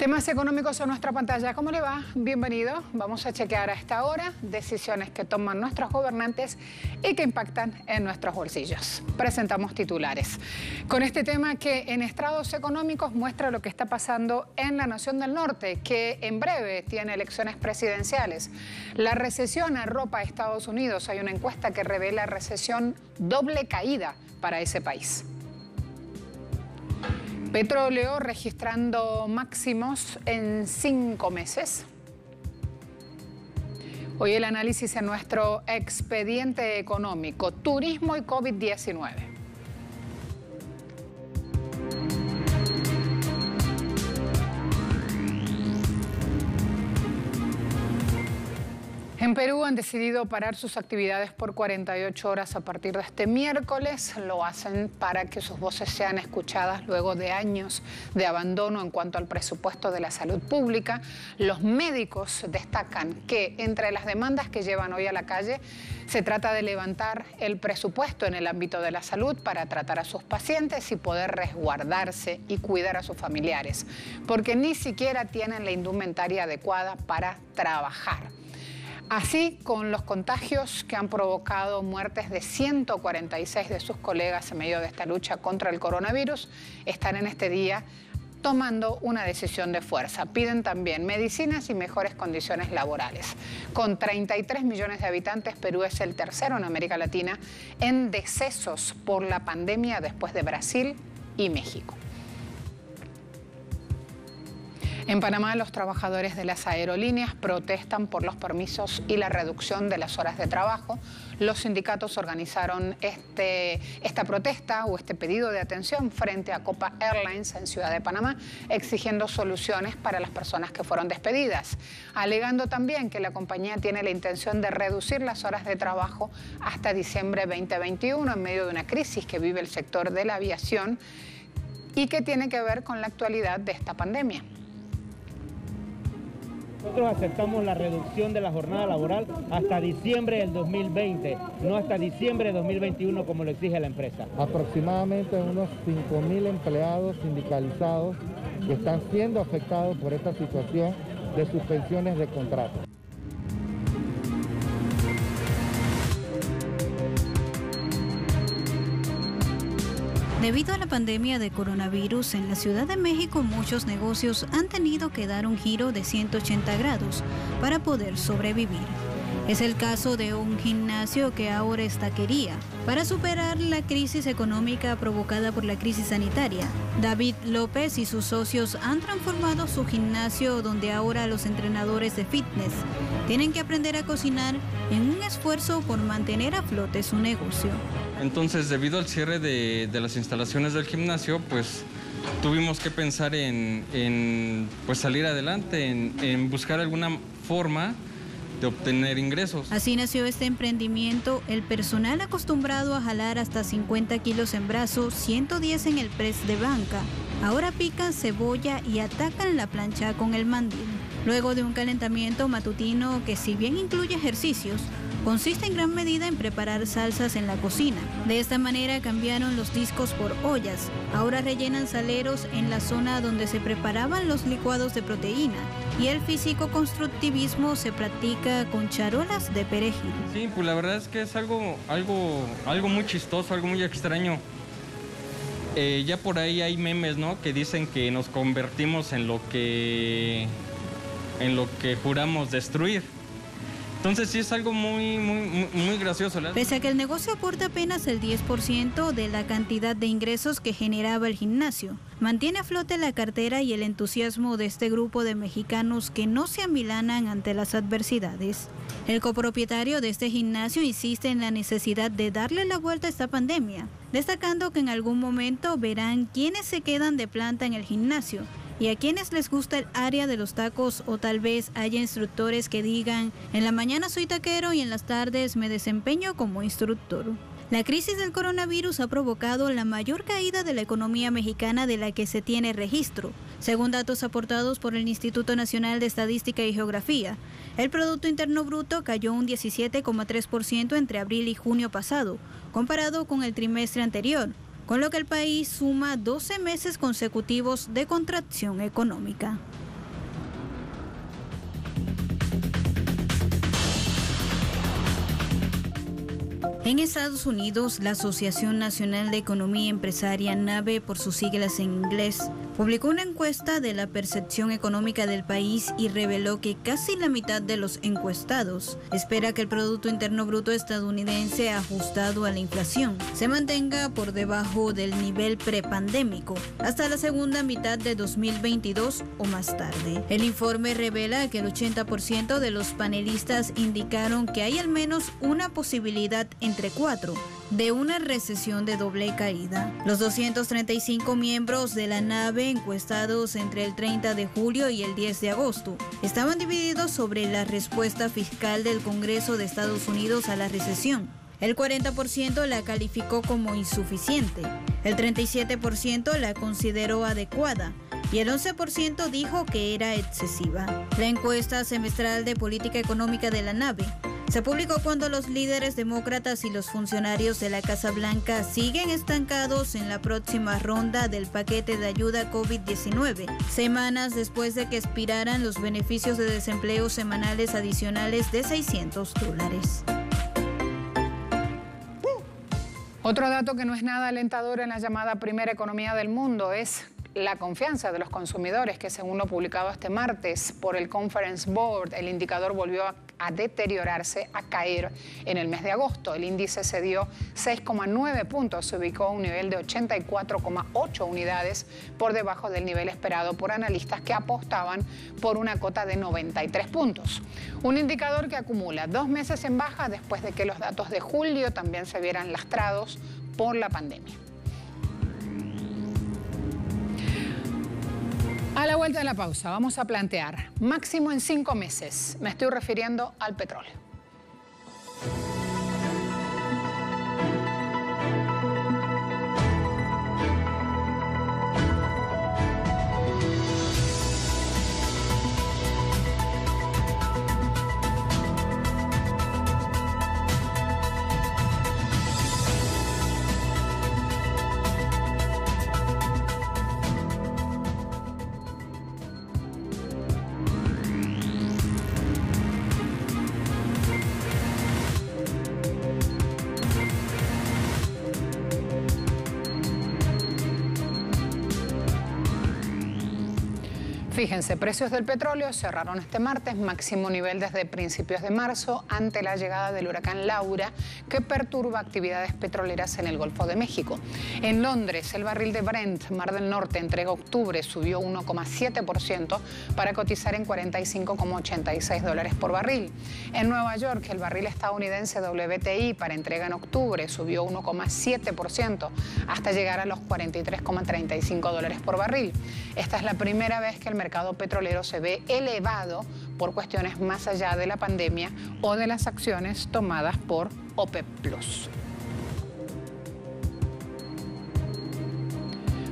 Temas económicos en nuestra pantalla. ¿Cómo le va? Bienvenido. Vamos a chequear a esta hora decisiones que toman nuestros gobernantes y que impactan en nuestros bolsillos. Presentamos titulares. Con este tema que en estrados económicos muestra lo que está pasando en la nación del norte, que en breve tiene elecciones presidenciales. La recesión arropa a Estados Unidos. Hay una encuesta que revela recesión doble caída para ese país. Petróleo registrando máximos en 5 meses. Hoy el análisis en nuestro expediente económico, turismo y COVID-19. En Perú han decidido parar sus actividades por 48 horas a partir de este miércoles. Lo hacen para que sus voces sean escuchadas luego de años de abandono en cuanto al presupuesto de la salud pública. Los médicos destacan que entre las demandas que llevan hoy a la calle se trata de levantar el presupuesto en el ámbito de la salud para tratar a sus pacientes y poder resguardarse y cuidar a sus familiares, porque ni siquiera tienen la indumentaria adecuada para trabajar. Así, con los contagios que han provocado muertes de 146 de sus colegas en medio de esta lucha contra el coronavirus, están en este día tomando una decisión de fuerza. Piden también medicinas y mejores condiciones laborales. Con 33 millones de habitantes, Perú es el tercero en América Latina en decesos por la pandemia después de Brasil y México. En Panamá, los trabajadores de las aerolíneas protestan por los permisos y la reducción de las horas de trabajo. Los sindicatos organizaron esta protesta o este pedido de atención frente a Copa Airlines en Ciudad de Panamá, exigiendo soluciones para las personas que fueron despedidas, alegando también que la compañía tiene la intención de reducir las horas de trabajo hasta diciembre 2021 en medio de una crisis que vive el sector de la aviación y que tiene que ver con la actualidad de esta pandemia. Nosotros aceptamos la reducción de la jornada laboral hasta diciembre del 2020, no hasta diciembre de 2021 como lo exige la empresa. Aproximadamente unos 5.000 empleados sindicalizados que están siendo afectados por esta situación de suspensiones de contratos. Debido a la pandemia de coronavirus en la Ciudad de México, muchos negocios han tenido que dar un giro de 180 grados para poder sobrevivir. Es el caso de un gimnasio que ahora es taquería. Para superar la crisis económica provocada por la crisis sanitaria, David López y sus socios han transformado su gimnasio, donde ahora los entrenadores de fitness tienen que aprender a cocinar en un esfuerzo por mantener a flote su negocio. Entonces, debido al cierre de las instalaciones del gimnasio, pues tuvimos que pensar en salir adelante, en buscar alguna forma de obtener ingresos. Así nació este emprendimiento. El personal acostumbrado a jalar hasta 50 kilos en brazo, 110 en el press de banca, ahora pican cebolla y atacan la plancha con el mandil. Luego de un calentamiento matutino que, si bien incluye ejercicios, consiste en gran medida en preparar salsas en la cocina. De esta manera cambiaron los discos por ollas. Ahora rellenan saleros en la zona donde se preparaban los licuados de proteína. Y el físico-constructivismo se practica con charolas de perejil. Sí, pues la verdad es que es algo muy chistoso, algo muy extraño. Ya por ahí hay memes, ¿no?, que dicen que nos convertimos en lo que juramos destruir. Entonces sí es algo muy gracioso. Pese a que el negocio aporta apenas el 10% de la cantidad de ingresos que generaba el gimnasio, mantiene a flote la cartera y el entusiasmo de este grupo de mexicanos que no se amilanan ante las adversidades. El copropietario de este gimnasio insiste en la necesidad de darle la vuelta a esta pandemia, destacando que en algún momento verán quiénes se quedan de planta en el gimnasio y a quienes les gusta el área de los tacos, o tal vez haya instructores que digan: en la mañana soy taquero y en las tardes me desempeño como instructor. La crisis del coronavirus ha provocado la mayor caída de la economía mexicana de la que se tiene registro. Según datos aportados por el Instituto Nacional de Estadística y Geografía, el Producto Interno Bruto cayó un 17,3% entre abril y junio pasado, comparado con el trimestre anterior, con lo que el país suma 12 meses consecutivos de contracción económica. En Estados Unidos, la Asociación Nacional de Economía Empresaria, NABE por sus siglas en inglés, publicó una encuesta de la percepción económica del país y reveló que casi la mitad de los encuestados espera que el Producto Interno Bruto estadounidense ajustado a la inflación se mantenga por debajo del nivel prepandémico hasta la segunda mitad de 2022 o más tarde. El informe revela que el 80% de los panelistas indicaron que hay al menos una posibilidad entre 4 de una recesión de doble caída. Los 235 miembros de la NABE encuestados entre el 30 de julio y el 10 de agosto estaban divididos sobre la respuesta fiscal del Congreso de Estados Unidos a la recesión. El 40% la calificó como insuficiente, el 37% la consideró adecuada y el 11% dijo que era excesiva. La encuesta semestral de política económica de la NABE se publicó cuando los líderes demócratas y los funcionarios de la Casa Blanca siguen estancados en la próxima ronda del paquete de ayuda COVID-19, semanas después de que expiraran los beneficios de desempleo semanales adicionales de $600. Otro dato que no es nada alentador en la llamada primera economía del mundo es la confianza de los consumidores, que según lo publicado este martes por el Conference Board, el indicador volvió a deteriorarse, a caer en el mes de agosto. El índice cedió 6,9 puntos, se ubicó a un nivel de 84,8 unidades por debajo del nivel esperado por analistas que apostaban por una cota de 93 puntos. Un indicador que acumula 2 meses en baja después de que los datos de julio también se vieran lastrados por la pandemia. A la vuelta de la pausa vamos a plantear máximo en 5 meses. Me estoy refiriendo al petróleo. Fíjense, precios del petróleo cerraron este martes, máximo nivel desde principios de marzo, ante la llegada del huracán Laura, que perturba actividades petroleras en el Golfo de México. En Londres, el barril de Brent, Mar del Norte, entrega octubre, subió 1,7% para cotizar en $45,86 por barril. En Nueva York, el barril estadounidense WTI para entrega en octubre subió 1,7% hasta llegar a los $43,35 por barril. Esta es la primera vez que el mercado petrolero se ve elevado por cuestiones más allá de la pandemia o de las acciones tomadas por OPEP+.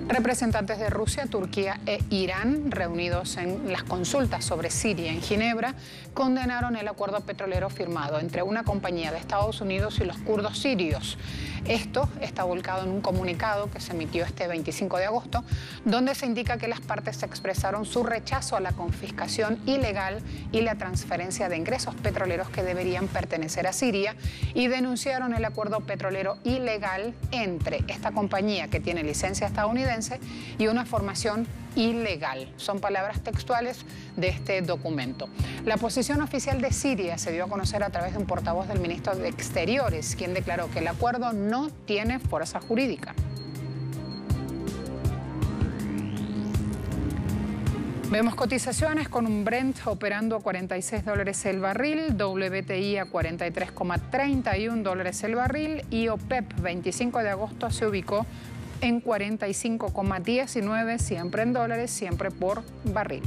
Representantes de Rusia, Turquía e Irán, reunidos en las consultas sobre Siria en Ginebra, condenaron el acuerdo petrolero firmado entre una compañía de Estados Unidos y los kurdos sirios. Esto está volcado en un comunicado que se emitió este 25 de agosto, donde se indica que las partes expresaron su rechazo a la confiscación ilegal y la transferencia de ingresos petroleros que deberían pertenecer a Siria y denunciaron el acuerdo petrolero ilegal entre esta compañía que tiene licencia estadounidense y una formación ilegal. Son palabras textuales de este documento. La posición oficial de Siria se dio a conocer a través de un portavoz del ministro de Exteriores, quien declaró que el acuerdo no tiene fuerza jurídica. Vemos cotizaciones con un Brent operando a $46 el barril, WTI a $43,31 el barril y OPEP 25 de agosto se ubicó en 45,19, siempre en dólares, siempre por barril.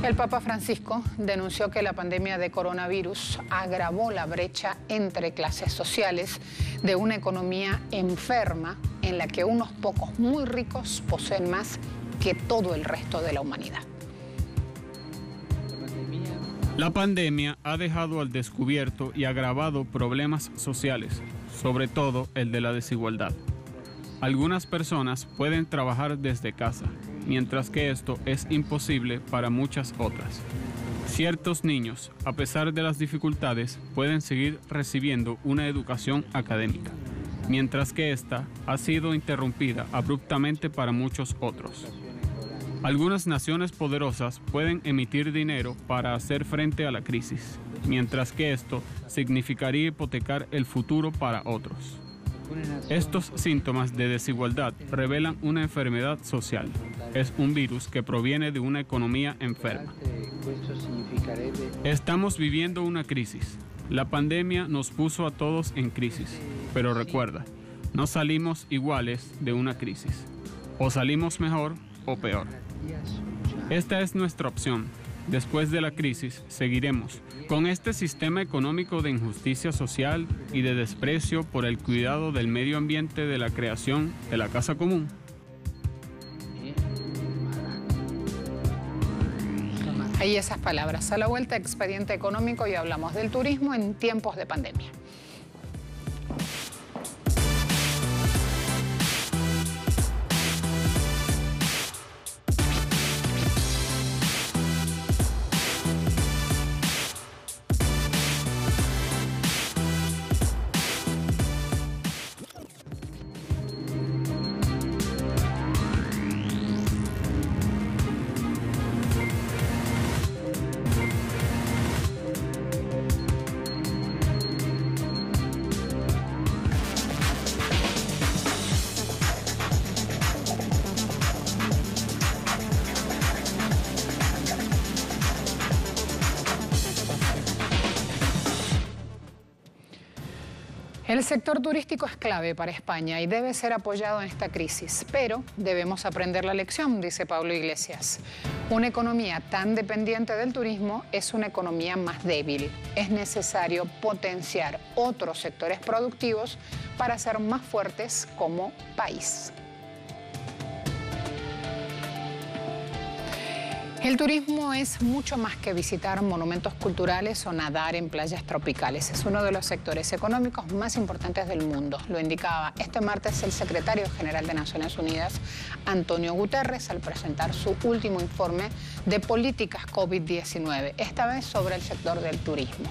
El Papa Francisco denunció que la pandemia de coronavirus agravó la brecha entre clases sociales de una economía enferma en la que unos pocos muy ricos poseen más que todo el resto de la humanidad. La pandemia ha dejado al descubierto y agravado problemas sociales, sobre todo el de la desigualdad. Algunas personas pueden trabajar desde casa, mientras que esto es imposible para muchas otras. Ciertos niños, a pesar de las dificultades, pueden seguir recibiendo una educación académica, mientras que esta ha sido interrumpida abruptamente para muchos otros. Algunas naciones poderosas pueden emitir dinero para hacer frente a la crisis, mientras que esto significaría hipotecar el futuro para otros. Estos síntomas de desigualdad revelan una enfermedad social. Es un virus que proviene de una economía enferma. Estamos viviendo una crisis. La pandemia nos puso a todos en crisis, pero recuerda, no salimos iguales de una crisis. O salimos mejor o peor. Esta es nuestra opción. Después de la crisis, seguiremos con este sistema económico de injusticia social y de desprecio por el cuidado del medio ambiente de la creación de la casa común. Ahí esas palabras. A la vuelta, expediente económico, y hablamos del turismo en tiempos de pandemia. El sector turístico es clave para España y debe ser apoyado en esta crisis, pero debemos aprender la lección, dice Pablo Iglesias. Una economía tan dependiente del turismo es una economía más débil. Es necesario potenciar otros sectores productivos para ser más fuertes como país. El turismo es mucho más que visitar monumentos culturales o nadar en playas tropicales. Es uno de los sectores económicos más importantes del mundo. Lo indicaba este martes el secretario general de Naciones Unidas, Antonio Guterres, al presentar su último informe de políticas COVID-19, esta vez sobre el sector del turismo.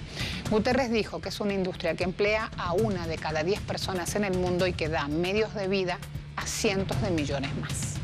Guterres dijo que es una industria que emplea a 1 de cada 10 personas en el mundo y que da medios de vida a cientos de millones más.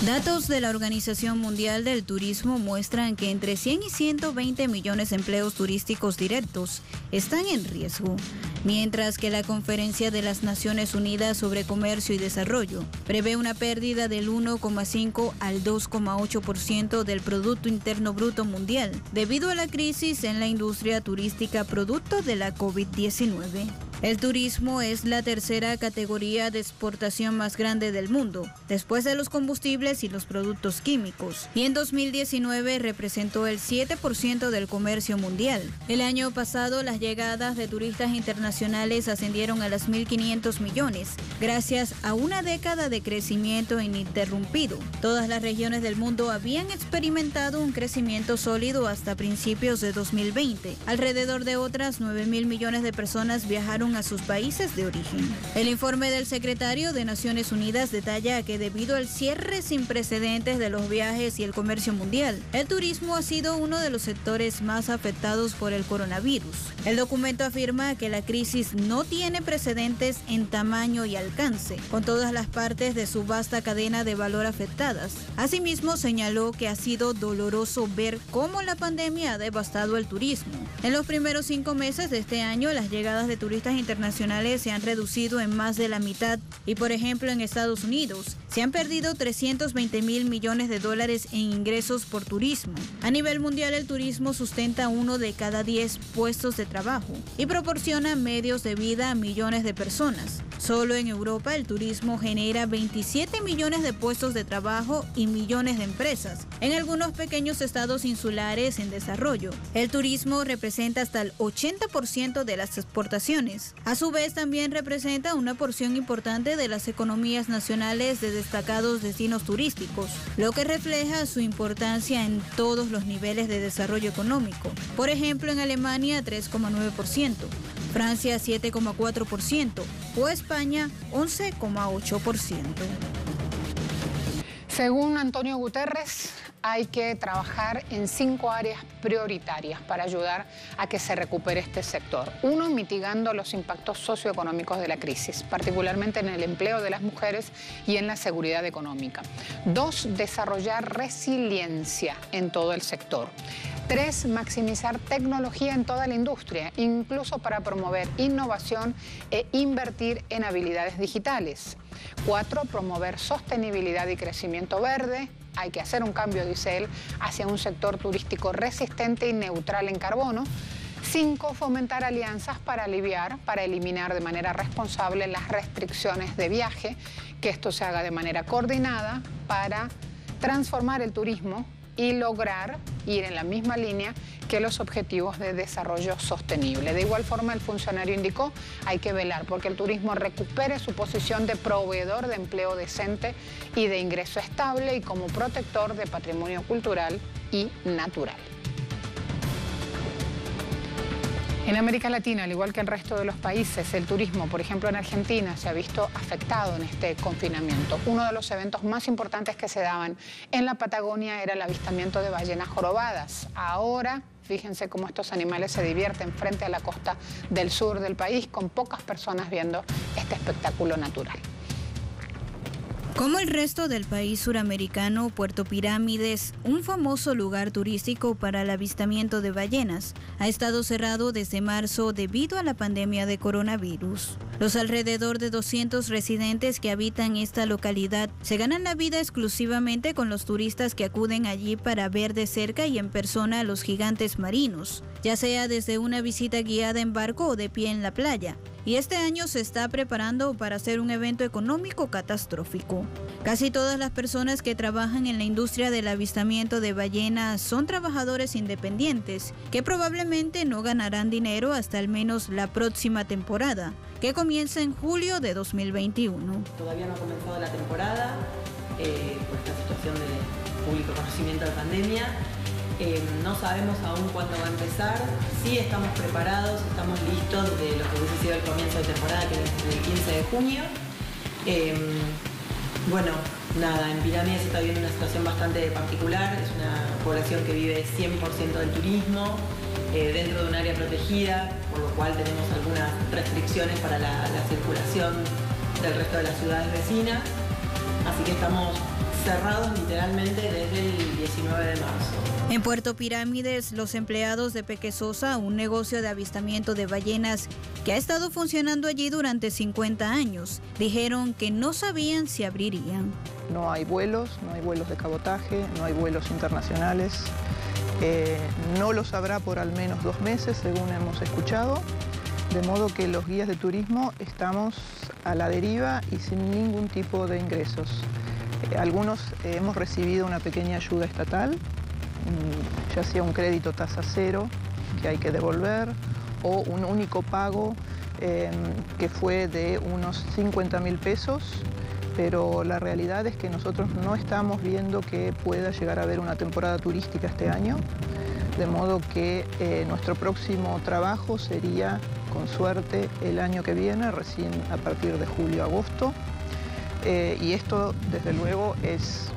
Datos de la Organización Mundial del Turismo muestran que entre 100 y 120 millones de empleos turísticos directos están en riesgo, mientras que la Conferencia de las Naciones Unidas sobre Comercio y Desarrollo prevé una pérdida del 1,5 al 2,8% del Producto Interno Bruto Mundial debido a la crisis en la industria turística producto de la COVID-19. El turismo es la tercera categoría de exportación más grande del mundo, después de los combustibles y los productos químicos, y en 2019 representó el 7% del comercio mundial. El año pasado, las llegadas de turistas internacionales ascendieron a las 1.500 millones, gracias a una década de crecimiento ininterrumpido. Todas las regiones del mundo habían experimentado un crecimiento sólido hasta principios de 2020. Alrededor de otras 9.000 millones de personas viajaron a sus países de origen. El informe del secretario de Naciones Unidas detalla que debido al cierre sin precedentes de los viajes y el comercio mundial, el turismo ha sido uno de los sectores más afectados por el coronavirus. El documento afirma que la crisis no tiene precedentes en tamaño y alcance, con todas las partes de su vasta cadena de valor afectadas. Asimismo, señaló que ha sido doloroso ver cómo la pandemia ha devastado el turismo. En los primeros 5 meses de este año, las llegadas de turistas internacionales se han reducido en más de la mitad y, por ejemplo, en Estados Unidos se han perdido 320.000 millones de dólares en ingresos por turismo. A nivel mundial, el turismo sustenta 1 de cada 10 puestos de trabajo y proporciona medios de vida a millones de personas. Solo en Europa, el turismo genera 27 millones de puestos de trabajo y millones de empresas. En algunos pequeños estados insulares en desarrollo, el turismo representa hasta el 80% de las exportaciones. A su vez, también representa una porción importante de las economías nacionales de destacados destinos turísticos, lo que refleja su importancia en todos los niveles de desarrollo económico. Por ejemplo, en Alemania 3,9%, Francia 7,4% o España 11,8%. Según Antonio Guterres, hay que trabajar en 5 áreas prioritarias para ayudar a que se recupere este sector. 1, mitigando los impactos socioeconómicos de la crisis, particularmente en el empleo de las mujeres y en la seguridad económica. 2, desarrollar resiliencia en todo el sector. 3, maximizar tecnología en toda la industria, incluso para promover innovación e invertir en habilidades digitales. 4, promover sostenibilidad y crecimiento verde. Hay que hacer un cambio, dice él, hacia un sector turístico resistente y neutral en carbono. 5, fomentar alianzas para eliminar de manera responsable las restricciones de viaje, que esto se haga de manera coordinada para transformar el turismo y lograr ir en la misma línea que los objetivos de desarrollo sostenible. De igual forma, el funcionario indicó, hay que velar porque el turismo recupere su posición de proveedor de empleo decente y de ingreso estable y como protector de patrimonio cultural y natural. En América Latina, al igual que el resto de los países, el turismo, por ejemplo en Argentina, se ha visto afectado en este confinamiento. Uno de los eventos más importantes que se daban en la Patagonia era el avistamiento de ballenas jorobadas. Ahora, fíjense cómo estos animales se divierten frente a la costa del sur del país, con pocas personas viendo este espectáculo natural. Como el resto del país suramericano, Puerto Pirámides, un famoso lugar turístico para el avistamiento de ballenas, ha estado cerrado desde marzo debido a la pandemia de coronavirus. Los alrededor de 200 residentes que habitan esta localidad se ganan la vida exclusivamente con los turistas que acuden allí para ver de cerca y en persona a los gigantes marinos, ya sea desde una visita guiada en barco o de pie en la playa. Y este año se está preparando para hacer un evento económico catastrófico. Casi todas las personas que trabajan en la industria del avistamiento de ballenas son trabajadores independientes, que probablemente no ganarán dinero hasta al menos la próxima temporada, que comienza en julio de 2021. Todavía no ha comenzado la temporada por esta situación de público conocimiento de pandemia. No sabemos aún cuándo va a empezar. Sí estamos preparados, estamos listos de lo que hubiese sido el comienzo de temporada, que es el 15 de junio. Bueno, nada, en Pirámides se está viviendo una situación bastante particular. Es una población que vive 100% del turismo, dentro de un área protegida, por lo cual tenemos algunas restricciones para la circulación del resto de las ciudades vecinas. Así que estamos cerrados literalmente desde el 19 de marzo. En Puerto Pirámides, los empleados de Pequesosa, un negocio de avistamiento de ballenas que ha estado funcionando allí durante 50 años, dijeron que no sabían si abrirían. No hay vuelos de cabotaje, no hay vuelos internacionales. No los habrá por al menos 2 meses, según hemos escuchado. De modo que los guías de turismo estamos a la deriva y sin ningún tipo de ingresos. Algunos hemos recibido una pequeña ayuda estatal, ya sea un crédito tasa cero que hay que devolver o un único pago que fue de unos 50.000 pesos, pero la realidad es que nosotros no estamos viendo que pueda llegar a haber una temporada turística este año, de modo que nuestro próximo trabajo sería, con suerte, el año que viene, recién a partir de julio-agosto. Y esto, desde luego, es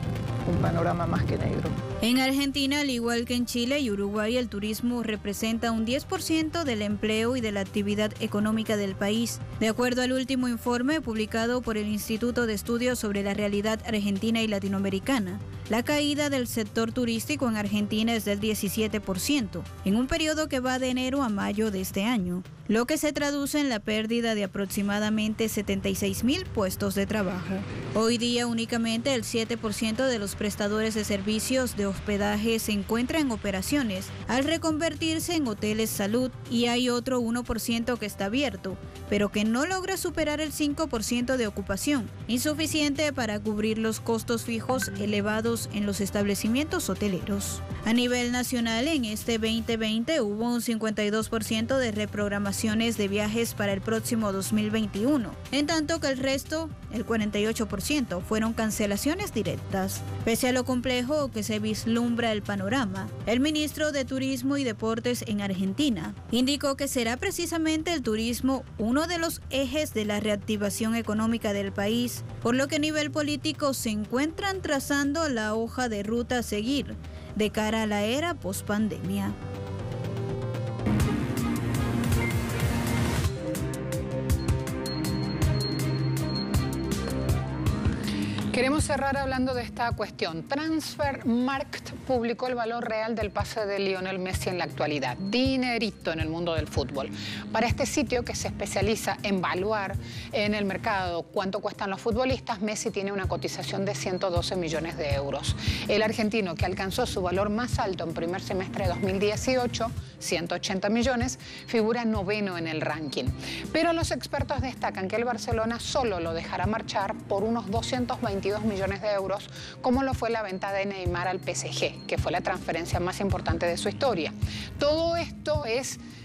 un panorama más que negro. En Argentina, al igual que en Chile y Uruguay, el turismo representa un 10% del empleo y de la actividad económica del país. De acuerdo al último informe publicado por el Instituto de Estudios sobre la Realidad Argentina y Latinoamericana, la caída del sector turístico en Argentina es del 17%, en un periodo que va de enero a mayo de este año, lo que se traduce en la pérdida de aproximadamente 76.000 puestos de trabajo. Hoy día únicamente el 7% de los prestadores de servicios de hospedaje se encuentra en operaciones, al reconvertirse en hoteles salud, y hay otro 1% que está abierto, pero que no logra superar el 5% de ocupación, insuficiente para cubrir los costos fijos elevados en los establecimientos hoteleros. A nivel nacional, en este 2020 hubo un 52% de reprogramaciones de viajes para el próximo 2021, en tanto que el resto, el 48%, fueron cancelaciones directas. Pese a lo complejo que se vislumbra el panorama, el ministro de Turismo y Deportes en Argentina indicó que será precisamente el turismo uno de los ejes de la reactivación económica del país, por lo que a nivel político se encuentran trazando la hoja de ruta a seguir de cara a la era pospandemia. Queremos cerrar hablando de esta cuestión. Transfermarkt publicó el valor real del pase de Lionel Messi en la actualidad. Dinerito en el mundo del fútbol. Para este sitio que se especializa en evaluar en el mercado cuánto cuestan los futbolistas, Messi tiene una cotización de 112 millones de euros. El argentino, que alcanzó su valor más alto en primer semestre de 2018, 180 millones, figura noveno en el ranking. Pero los expertos destacan que el Barcelona solo lo dejará marchar por unos 222 millones de euros, como lo fue la venta de Neymar al PSG, que fue la transferencia más importante de su historia. Todo esto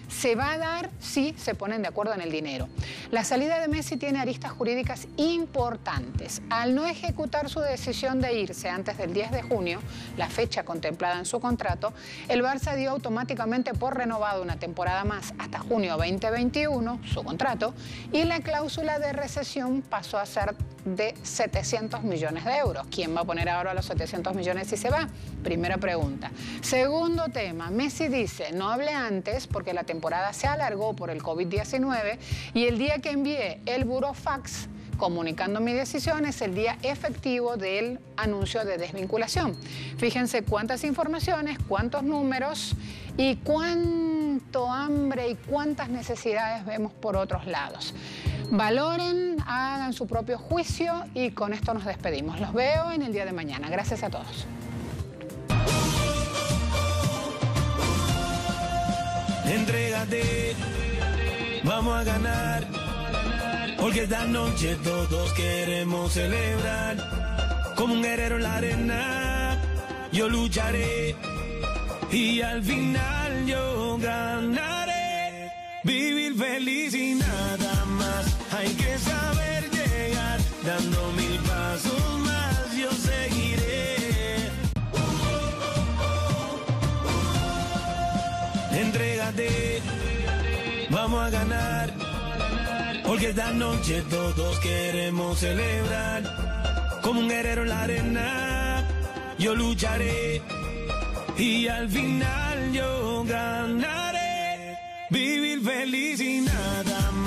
se va a dar si se ponen de acuerdo en el dinero. La salida de Messi tiene aristas jurídicas importantes. Al no ejecutar su decisión de irse antes del 10 de junio, la fecha contemplada en su contrato, el Barça dio automáticamente por renovado una temporada más hasta junio 2021, su contrato, y la cláusula de rescisión pasó a ser de 700 millones de euros. ¿Quién va a poner ahora los 700 millones si se va? Primera pregunta. Segundo tema, Messi dice, no hablé antes porque la temporada se alargó por el COVID-19 y el día que envié el burofax comunicando mi decisión es el día efectivo del anuncio de desvinculación. Fíjense cuántas informaciones, cuántos números y cuánto hambre y cuántas necesidades vemos por otros lados. Valoren, hagan su propio juicio y con esto nos despedimos. Los veo en el día de mañana. Gracias a todos. Entrégate, vamos a ganar, porque esta noche todos queremos celebrar. Como un guerrero en la arena, yo lucharé y al final yo ganaré. Vivir feliz y nada más, hay que saber llegar, dando 1000 pasos más yo seguiré. Entrégate, vamos a ganar, porque esta noche todos queremos celebrar. Como un guerrero en la arena, yo lucharé y al final yo ganaré. Vivir feliz y nada más.